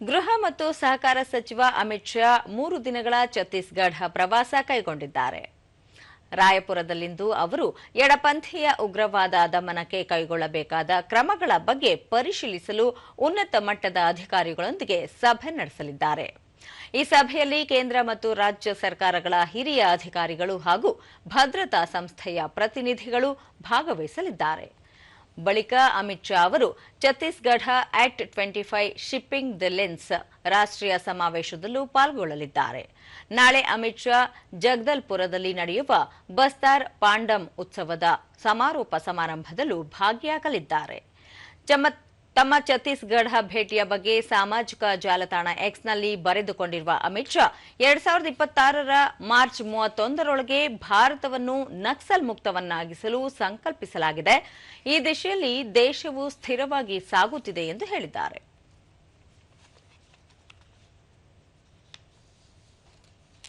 ಗೃಹ ಮತ್ತು ಸಹಕಾರ ಸಚಿವ ಅಮಿತ್ ಶಾ 3 ದಿನಗಳ ಛತ್ತೀಸ್ಗಢ ಪ್ರವಾಸ ಕೈಗೊಂಡಿದ್ದಾರೆ. ರಾಯಪುರದಲ್ಲಿಂದು ಅವರು ಎಡಪಂಥೀಯ ಉಗ್ರವಾದ ದಮನಕ್ಕೆ ಕೈಗೊಳ್ಳಬೇಕಾದ ಕ್ರಮಗಳ ಬಗ್ಗೆ ಪರಿಶೀಲಿಸಲು ಉನ್ನತ ಮಟ್ಟದ ಅಧಿಕಾರಿಗಳೊಂದಿಗೆ ಸಭೆ ನಡೆಸಲಿದ್ದಾರೆ. ಈ ಸಭೆಯಲ್ಲಿ ಕೇಂದ್ರ ಮತ್ತು ರಾಜ್ಯ ಸರ್ಕಾರಗಳ ಹಿರಿಯ ಅಧಿಕಾರಿಗಳು ಹಾಗೂ ಭದ್ರತಾ ಸಂಸ್ಥೆಯ ಪ್ರತಿನಿಧಿಗಳು ಭಾಗವಹಿಸಲಿದ್ದಾರೆ. ಬಳಿಕ ಅಮಿತ್ ಶಾ ಅವರು Chhattisgarh at 25 shipping the lens ರಾಷ್ಟ್ರೀಯ ಸಮಾವೇಶದಲ್ಲೂ ಪಾಲ್ಗೊಳ್ಳಲಿದ್ದಾರೆ. ನಾಳೆ ಅಮಿತ್ ಶಾ ಜಗದಲ್ಪುರದಲ್ಲಿ ನಡೆಯುವ ಬಸ್ತಾರ್ ಪಾಂಡಮ್ ಉತ್ಸವದ ಸಮಾರೋಪ ಸಮಾರಂಭದಲ್ಲೂ ಭಾಗಿಯಾಗಲಿದ್ದಾರೆ. ತಮ್ಮ ಛತ್ತೀಸ್ಗಢ ಭೇಟಿಯ ಬಗ್ಗೆ ಸಾಮಾಜಿಕ ಜಾಲತಾಣ ಎಕ್ಸ್ನಲ್ಲಿ ಬರೆದುಕೊಂಡಿರುವ ಅಮಿತ್ ಶಾ 2026ರ ಮಾರ್ಚ್ 31ರೊಳಗೆ ಭಾರತವನ್ನು ನಕ್ಸಲ್ ಮುಕ್ತವನ್ನಾಗಿಸಲು ಸಂಕಲ್ಪಿಸಲಾಗಿದೆ. ಈ ದಿಶೆಯಲ್ಲಿ ದೇಶವು ಸ್ಥಿರವಾಗಿ ಸಾಗುತ್ತಿದೆ ಎಂದು ಹೇಳಿದ್ದಾರೆ.